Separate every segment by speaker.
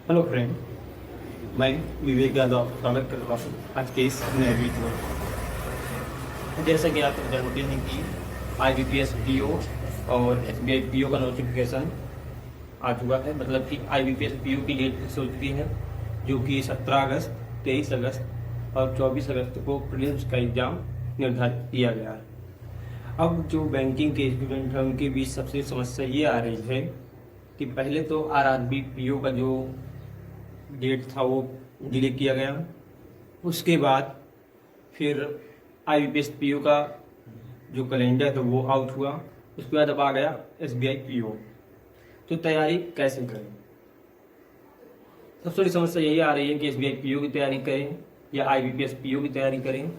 Speaker 1: Hello friend, मैं विवेक यादव स्वागत करता हूँ आज के इस नए वीडियो में। जैसा कि आप जानते हैं कि IBPS PO और SBI PO का नोटिफिकेशन आ चुका है। मतलब कि IBPS PO की डेट फिक्स हो चुकी है, जो कि 17 अगस्त, 23 अगस्त और 24 अगस्त को प्रीलिम्स का एग्ज़ाम निर्धारित किया गया है। अब जो बैंकिंग के स्टूडेंट हैं उनके बीच सबसे समस्या ये आ रही है कि पहले तो RRB PO का जो डेट था वो डिले किया गया। उसके बाद फिर IBPS PO का जो कैलेंडर है वो आउट हुआ। उसके बाद अब आ गया SBI PO। तो तैयारी कैसे करें? सबसे बड़ी समस्या यही आ रही है कि SBI PO की तैयारी करें या IBPS PO की तैयारी करें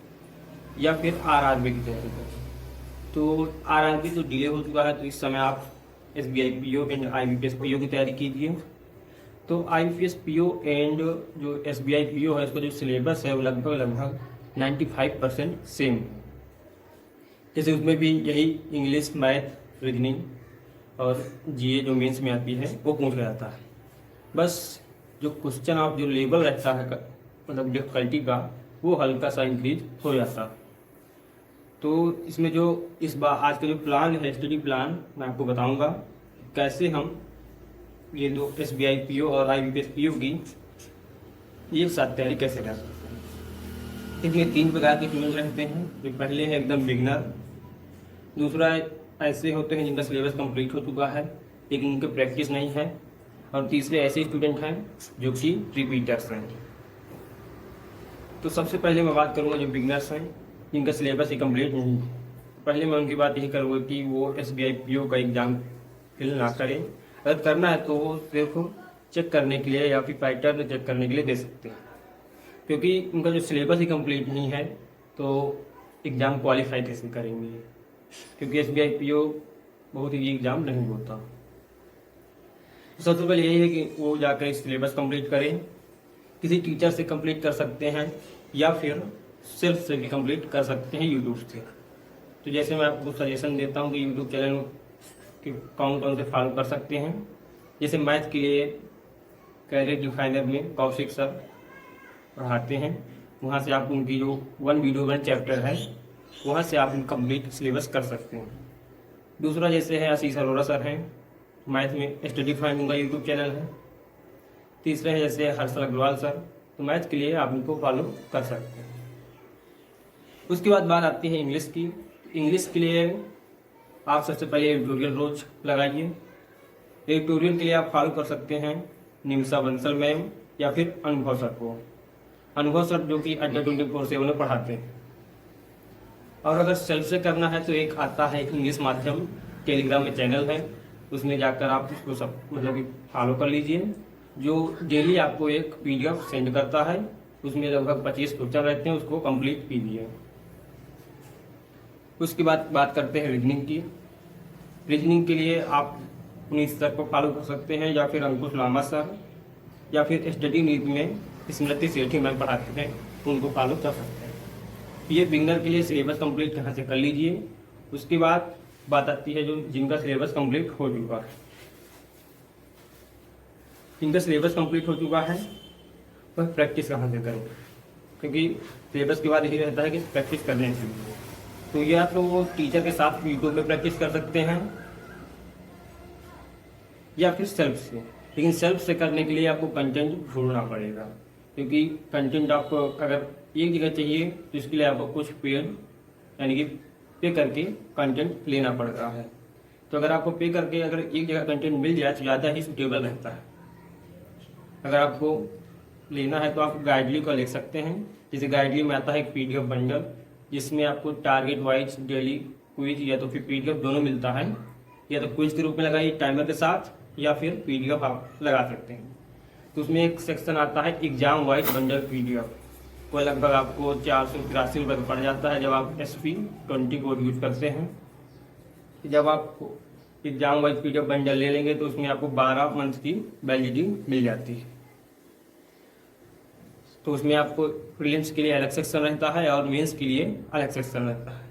Speaker 1: या फिर RRB की तैयारी करें। तो RRB तो डिले हो चुका है, तो इस समय आप SBI PO and IBPS PO की तैयारी कीजिए। तो IBPS PO एंड जो SBI PO है, इसका जो सिलेबस है वो लगभग 95% सेम है। जैसे उसमें भी यही इंग्लिश, मैथ, रीजनिंग और GA जो मेंस में आती है वो पूछ जाता है। बस जो क्वेश्चन ऑफ जो लेवल रहता है मतलब डिफिकल्टी का, वो हल्का सा इंक्रीज हो जाता है। तो इसमें जो इस बार आज का जो प्लान है, स्टडी प्लान, मैं आपको बताऊंगा कैसे हम ये दो SBI PO और IBPS PO की एक साथ तैयारी कैसे कर सकते हैं। इसमें 3 प्रकार के स्टूडेंट रहते हैं। जो पहले है एकदम बिगनर, दूसरा ऐसे होते हैं जिनका सिलेबस कंप्लीट हो चुका है लेकिन उनकी प्रैक्टिस नहीं है, और तीसरे ऐसे स्टूडेंट हैं जो कि रिपीटर्स हैं। तो सबसे पहले मैं बात करूँगा जो बिगनर्स हैं, जिनका सिलेबस ही कंप्लीट नहीं है। पहले मैं उनकी बात यही करूँगा कि वो SBI PO का एग्ज़ाम फिल ना करें। अगर करना है तो वो सिर्फ चेक करने के लिए या फिर पैटर्न चेक करने के लिए दे सकते हैं, क्योंकि उनका जो सिलेबस ही कंप्लीट नहीं है तो एग्ज़ाम क्वालिफाई कैसे करेंगे, क्योंकि SBI PO बहुत ही एग्ज़ाम नहीं होता। सबसे पहले यही है कि वो जाकर इस सिलेबस कंप्लीट करें। किसी टीचर से कंप्लीट कर सकते हैं या फिर सेल्फ से भी कंप्लीट कर सकते हैं यूट्यूब से। तो जैसे मैं आपको सजेशन देता हूँ कि यूट्यूब चैनल कि कौन कौन से फॉलो कर सकते हैं। जैसे मैथ के लिए कैरियर डिफाइनर में कौशिक सर पढ़ाते हैं, वहाँ से आप उनकी जो 1 चैप्टर है वहाँ से आप कंप्लीट सिलेबस कर सकते हैं। दूसरा जैसे है आशीष अरोड़ा सर हैं, मैथ में स्टडी फाइन उनका यूट्यूब चैनल है। तीसरे है जैसे हर्षल अग्रवाल सर, तो मैथ के लिए आप उनको फॉलो कर सकते हैं। उसके बाद बात आती है इंग्लिश की। इंग्लिश के लिए आप सबसे पहले एडिटोरियल रोज लगाइए। एडिटोरियल के लिए आप फॉलो कर सकते हैं निमिषा बंसल मैम या फिर अनुभव सर को। अनुभव सर जो कि अड्डा 24/7 में पढ़ाते हैं। और अगर सेल्फ से करना है तो एक आता है इंग्लिश माध्यम, टेलीग्राम में चैनल है, उसमें जाकर आप उसको सब मतलब कि फॉलो कर लीजिए, जो डेली आपको एक PDF सेंड करता है। उसमें लगभग 25 क्वेश्चन रहते हैं, उसको कंप्लीट कीजिए। उसके बाद बात करते हैं रीजनिंग की। रीजनिंग के लिए आप पुनीत सर को फॉलो कर सकते हैं या फिर अंकुश लामा सर या फिर स्टडी नीति में स्मृति सेठी मैम पढ़ाते हैं, उनको फॉलो कर सकते हैं। ये बिगनर के लिए सिलेबस कंप्लीट कहाँ से कर लीजिए। उसके बाद बात आती है जो जिनका सिलेबस कंप्लीट हो चुका है। जिनका सिलेबस कंप्लीट हो चुका है वह प्रैक्टिस कहाँ से करें, क्योंकि सिलेबस के बाद यही रहता है कि प्रैक्टिस करने के लिए। तो या तो वो टीचर के साथ यूट्यूब पे प्रैक्टिस कर सकते हैं या फिर सेल्फ से। लेकिन सेल्फ से करने के लिए आपको कंटेंट ढूंढना पड़ेगा, क्योंकि कंटेंट आपको अगर एक जगह चाहिए तो इसके लिए आपको कुछ पेड यानी कि पे करके कंटेंट लेना पड़ रहा है। तो अगर आपको पे करके अगर एक जगह कंटेंट मिल जाए तो ज़्यादा ही सुटेबल रहता है। अगर आपको लेना है तो आप गाइडली को ले सकते हैं। जैसे गाइडली में आता है एक PDF बंडल, जिसमें आपको टारगेट वाइज डेली क्विज या तो फिर PDF दोनों मिलता है। या तो क्विज के रूप में लगाइए टाइमर के साथ, या फिर PDF आप लगा सकते हैं। तो उसमें एक सेक्शन आता है एग्जाम वाइज बंडल PDF, वो लगभग आपको 483 रुपये पड़ जाता है जब आप SP20 कोड यूज करते हैं। जब आप एग्जाम वाइज PDF बंडल ले लेंगे तो उसमें आपको 12 मंथ की वैलिडिटी मिल जाती है। तो उसमें आपको प्रीलिम्स के लिए अलग सेक्शन रहता है और मेंस के लिए अलग सेक्शन रहता है।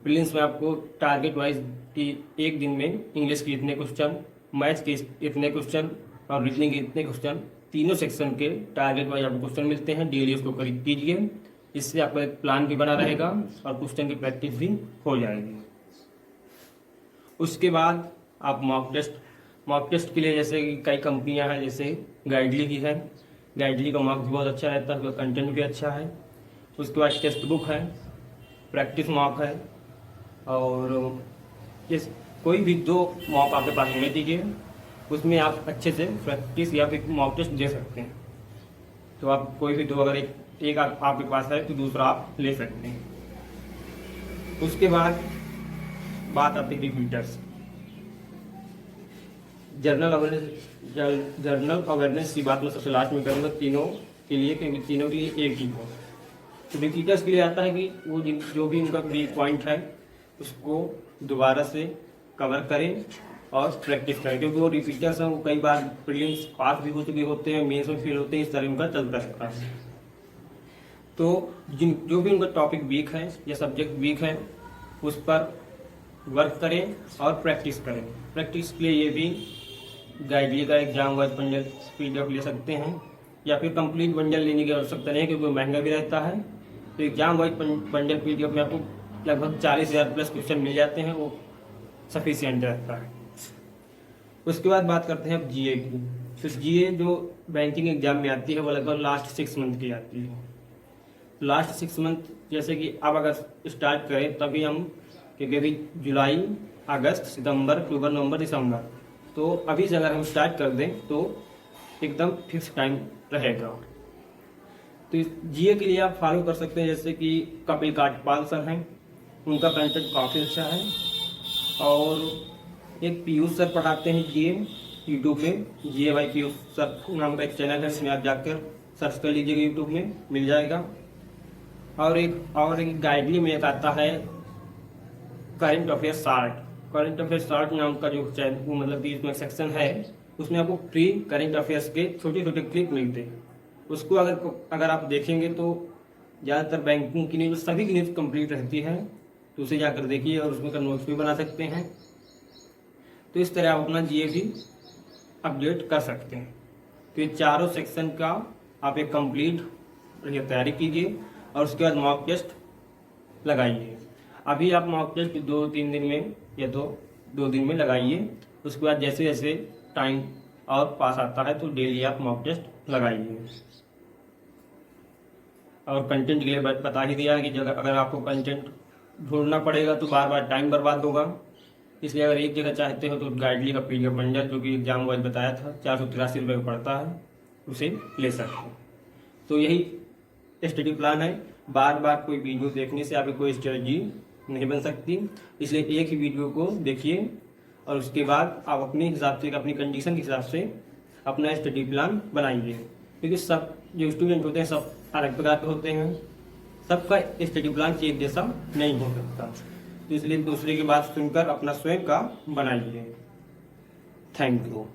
Speaker 1: प्रीलिम्स में आपको टारगेट वाइज कि एक दिन में इंग्लिश के इतने क्वेश्चन, मैथ्स के इतने क्वेश्चन और रीजनिंग के इतने क्वेश्चन तीनों सेक्शन के टारगेट वाइज आपको क्वेश्चन मिलते हैं, डेली उसको करीब कीजिए। इससे आपका एक प्लान भी बना रहेगा और क्वेश्चन की प्रैक्टिस भी हो जाएगी। उसके बाद आप मॉक टेस्ट के लिए जैसे कि कई कंपनियां हैं, जैसे गाइडली की है। गाइडली का मॉक भी बहुत अच्छा रहता है, उसका कंटेंट भी अच्छा है। उसके बाद टेक्स्ट बुक है, प्रैक्टिस मॉक है, और इस कोई भी 2 मॉक आपके पास होने दीजिए, उसमें आप अच्छे से प्रैक्टिस या फिर मॉक टेस्ट दे सकते हैं। तो आप कोई भी 2, अगर एक आपके पास है तो दूसरा आप ले सकते हैं। उसके बाद बात आती है रिपीटर्स। जर्नल अवेयरनेस की बात मैं सबसे लास्ट में करूँगा तीनों के लिए, क्योंकि तीनों के लिए एक ही हो। तो रिपीटर्स के लिए आता है कि वो जो भी उनका वीक पॉइंट है उसको दोबारा से कवर करें और प्रैक्टिस करें, क्योंकि वो रिपीटर्स हैं, वो कई बार प्रीलिम्स पास भी हो चुके होते हैं, मेंस में फेल होते हैं, इस तरह उनका चलता रहता है। तो जो भी उनका टॉपिक वीक है या सब्जेक्ट वीक है उस पर वर्क करें और प्रैक्टिस करें। प्रैक्टिस के लिए ये भी गाइडली का एग्जाम वाइज बंडल PDF ले सकते हैं, या फिर कंप्लीट बंडल लेने की आवश्यकता नहीं है क्योंकि वो महंगा भी रहता है। तो एग्जाम वाइज बंडल PDF में आपको लगभग 40,000 प्लस क्वेश्चन मिल जाते हैं, वो सफिशियंट रहता है। उसके बाद बात करते हैं अब GA की। तो GA जो बैंकिंग एग्जाम में आती है वो लगभग लास्ट 6 मंथ की आती है। लास्ट 6 मंथ जैसे कि अब अगर स्टार्ट करें तभी हम, क्योंकि अभी जुलाई, अगस्त, सितंबर, अक्टूबर, नवंबर, दिसंबर, तो अभी से अगर हम स्टार्ट कर दें तो एकदम फिक्स टाइम रहेगा। तो GA के लिए आप फॉलो कर सकते हैं, जैसे कि कपिल काटपाल सर हैं, उनका कंटेंट काफ़ी अच्छा है। और एक पीयूष सर पढ़ाते हैं GA यूट्यूब में, GA बाई पीयूष सर नाम का एक चैनल है, इसमें आप जाकर सर्च कर लीजिएगा, यूट्यूब में मिल जाएगा। और एक गाइडली में एक आता है करंट अफेयर शार्ट नाम का जो चैनल, मतलब कि इसमें सेक्शन है, उसमें आपको फ्री करंट अफेयर्स के छोटे छोटे क्लिप मिलते हैं। उसको अगर आप देखेंगे तो ज़्यादातर बैंकिंग की न्यूज़, सभी की न्यूज़ कंप्लीट रहती है, तो उसे जाकर देखिए और उसमें का नोट्स भी बना सकते हैं। तो इस तरह आप अपना GA भी अपडेट कर सकते हैं। तो ये चारों सेक्शन का आप एक कंप्लीट तैयारी कीजिए और उसके बाद मॉक टेस्ट लगाइए। अभी आप मॉक टेस्ट 2-3 दिन में या 2 दिन में लगाइए। उसके बाद जैसे जैसे टाइम और पास आता है तो डेली आप मॉक टेस्ट लगाइए। और कंटेंट के लिए बता ही दिया है कि अगर आपको कंटेंट ढूंढना पड़ेगा तो बार बार टाइम बर्बाद होगा, इसलिए अगर एक जगह चाहते हो तो गाइडली का PDF बंडल जो कि एग्जाम वाइज बताया था 483 रुपये का पड़ता है, उसे ले सकते हो। तो यही स्टडी प्लान है। बार बार कोई वीडियो देखने से आपकी कोई स्ट्रेटजी नहीं बन सकती, इसलिए एक ही वीडियो को देखिए और उसके बाद आप अपने हिसाब से, अपनी कंडीशन के हिसाब से अपना स्टडी प्लान बनाइए। क्योंकि सब जो स्टूडेंट होते हैं सब अलग प्रकार के होते हैं, सबका स्टडी प्लान एक जैसा नहीं हो सकता, तो इसलिए दूसरे की बात सुनकर अपना स्वयं का बनाइए। Thank you.